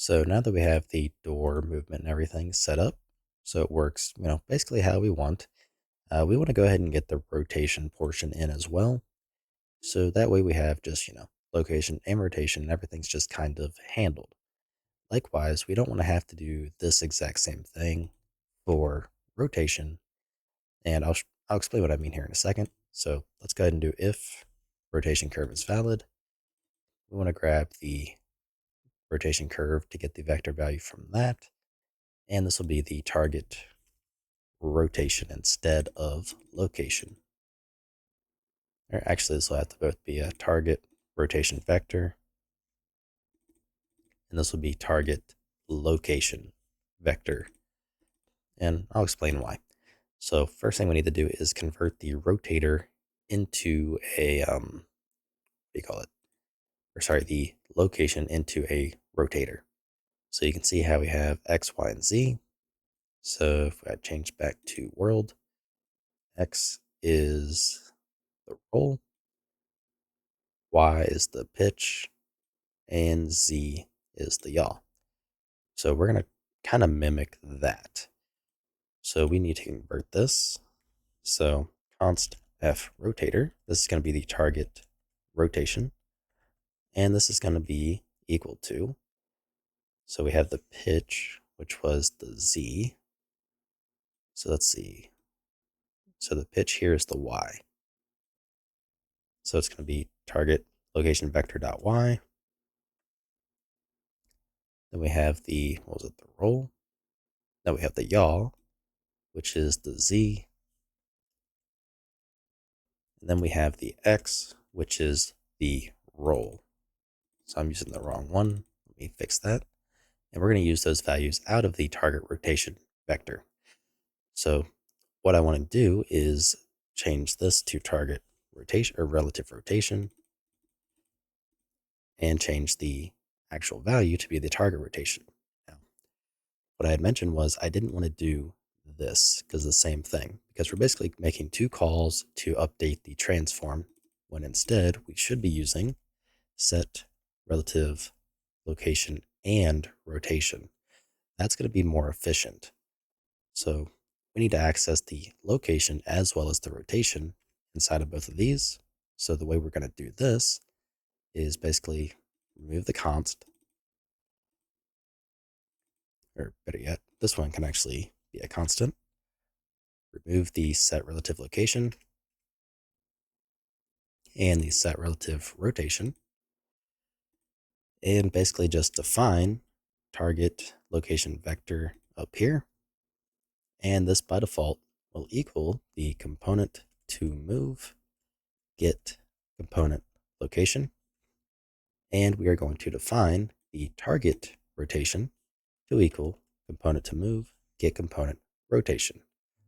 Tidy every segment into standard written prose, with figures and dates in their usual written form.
So now that we have the door movement and everything set up, so it works, basically how we want to go ahead and get the rotation portion in as well. So that way we have just, location and rotation and everything's just kind of handled. Likewise, we don't want to have to do this exact same thing for rotation. And I'll explain what I mean here in a second. So let's go ahead and do if rotation curve is valid. We want to grab the rotation curve to get the vector value from that. And this will be the target rotation instead of location. Or actually, this will have to both be a target rotation vector, and this will be target location vector. And I'll explain why. So first thing we need to do is convert the rotator into a, what do you call it? Or sorry, the location into a rotator. So you can see how we have X, Y, and Z. So if I change back to world, X is the roll, Y is the pitch, and Z is the yaw. So we're going to kind of mimic that. So we need to convert this. So const F rotator, this is going to be the target rotation. And this is going to be equal to, so we have the pitch, which was the Z. So let's see. So the pitch here is the Y. So it's going to be target location vector dot Y. Then we have the, what was it, the roll. Then we have the yaw, which is the Z. And then we have the X, which is the roll. So I'm using the wrong one. Let me fix that. And we're going to use those values out of the target rotation vector. So what I want to do is change this to target rotation or relative rotation and change the actual value to be the target rotation. Now, what I had mentioned was I didn't want to do this because the same thing, because we're basically making two calls to update the transform when instead we should be using set relative location and rotation. That's going to be more efficient. So we need to access the location as well as the rotation inside of both of these. So the way we're going to do this is basically remove the const, or better yet, this one can actually be a constant. Remove the set relative location and the set relative rotation, and basically just define target location vector up here. And this by default will equal the component to move get component location. And we are going to define the target rotation to equal component to move get component rotation.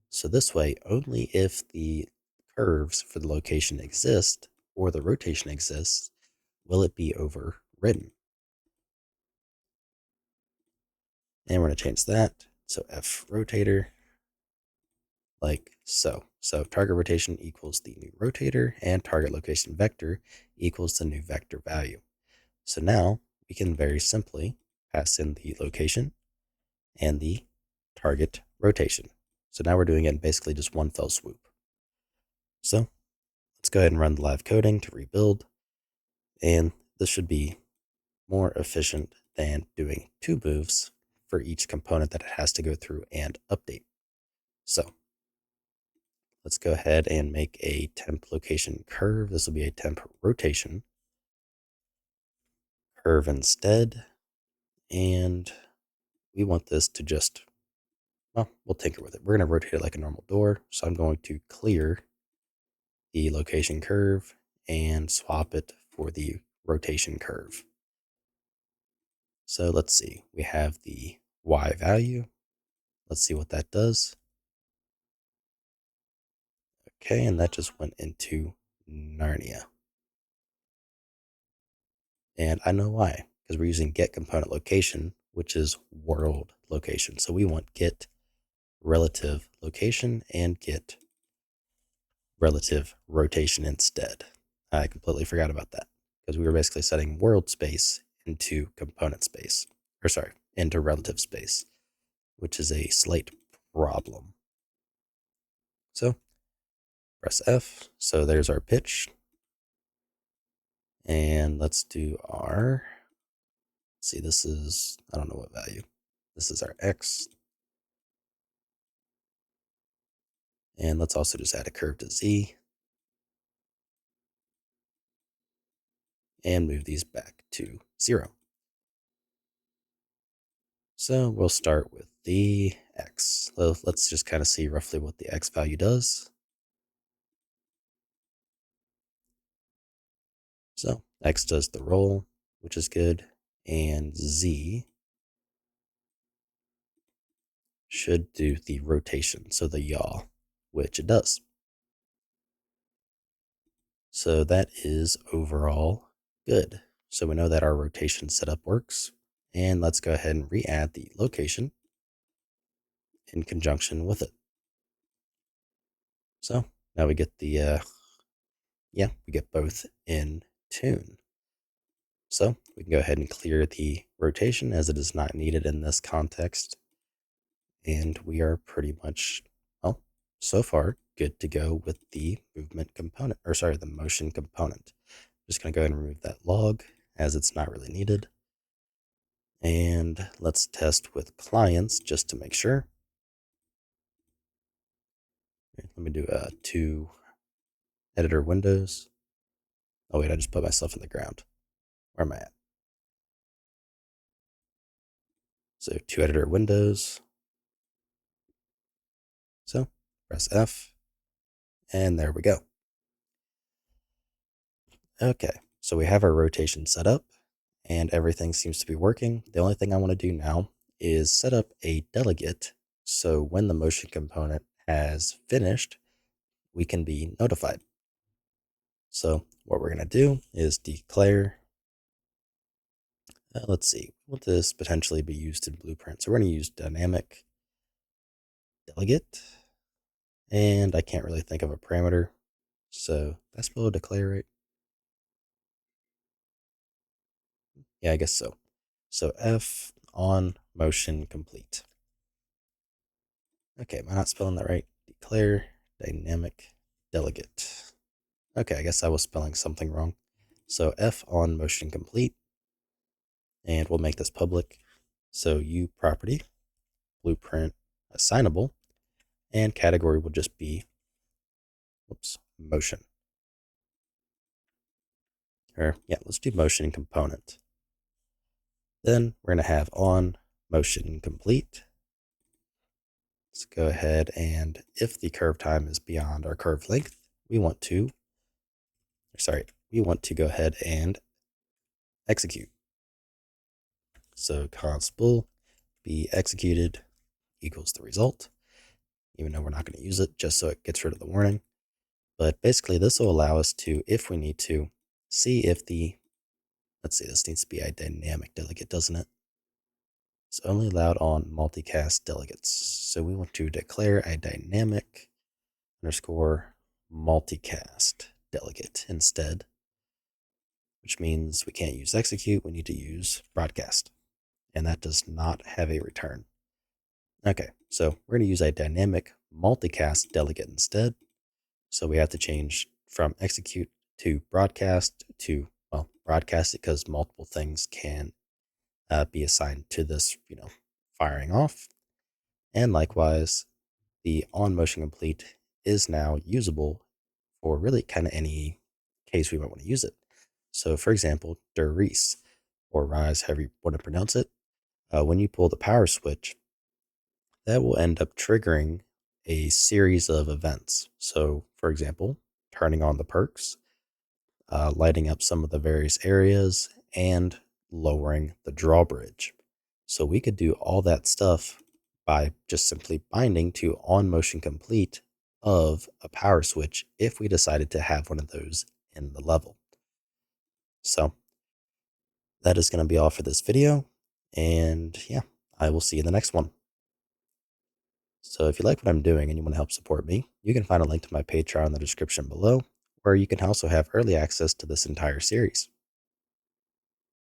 So this way, only if the curves for the location exist or the rotation exists, will it be overridden. And we're going to change that. So F rotator, like so. So target rotation equals the new rotator, and target location vector equals the new vector value. So now we can very simply pass in the location and the target rotation. So now we're doing it in basically just one fell swoop. So let's go ahead and run the live coding to rebuild. And this should be more efficient than doing two moves for each component that it has to go through and update. So let's go ahead and make a temp location curve. This will be a temp rotation curve instead. And we want this to just, well, we'll tinker with it. We're going to rotate it like a normal door. So I'm going to clear the location curve and swap it for the rotation curve. So let's see, we have the Y value. Let's see what that does. Okay, and that just went into Narnia. And I know why, because we're using get component location, which is world location. So we want get relative location and get relative rotation instead. I completely forgot about that because we were basically setting world space into component space. into relative space, which is a slight problem. So press F. So there's our pitch. And let's do our, see, this is, I don't know what value. This is our X. And let's also just add a curve to Z. And move these back to 0. So we'll start with the X. So let's just kind of see roughly what the X value does. So X does the roll, which is good, and Z should do the rotation, so the yaw, which it does. So that is overall good. So we know that our rotation setup works, and let's go ahead and re-add the location in conjunction with it. So now we get the, we get both in tune. So we can go ahead and clear the rotation as it is not needed in this context. And we are pretty much, well, so far good to go with the movement component, the motion component. Just going to go ahead and remove that log as it's not really needed. And let's test with clients just to make sure. Let me do 2 editor windows. Oh wait, I just put myself in the ground. Where am I at? So 2 editor windows. So press F, and there we go. Okay, so we have our rotation set up, and everything seems to be working. The only thing I want to do now is set up a delegate, so when the motion component has finished, we can be notified. So what we're going to do is declare, let's see, will this potentially be used in Blueprint? So we're going to use dynamic delegate, and I can't really think of a parameter, so that's below declare, right? Yeah, I guess so. So F on motion complete. Okay, am I not spelling that right? Declare dynamic delegate. Okay, I guess I was spelling something wrong. So F on motion complete, and we'll make this public. So U property, blueprint assignable, and category will just be, motion. Or yeah, let's do motion component. Then we're going to have on motion complete. Let's go ahead and if the curve time is beyond our curve length, we want to go ahead and execute. So const bool be executed equals the result, even though we're not going to use it, just so it gets rid of the warning. But basically this will allow us to, if we need to, see if let's see, this needs to be a dynamic delegate, doesn't it? It's only allowed on multicast delegates. So we want to declare a dynamic underscore multicast delegate instead, which means we can't use execute, we need to use broadcast. And that does not have a return. Okay, so we're going to use a dynamic multicast delegate instead. So we have to change from execute to broadcast to, broadcast it because multiple things can be assigned to this, firing off. And likewise, the on motion complete is now usable for really kind of any case we might want to use it. So for example, der Reese, or rise, however you want to pronounce it, when you pull the power switch, that will end up triggering a series of events. So for example, turning on the perks, lighting up some of the various areas, and lowering the drawbridge. So we could do all that stuff by just simply binding to on motion complete of a power switch if we decided to have one of those in the level. So that is going to be all for this video. And yeah, I will see you in the next one. So if you like what I'm doing and you want to help support me, you can find a link to my Patreon in the description below, where you can also have early access to this entire series.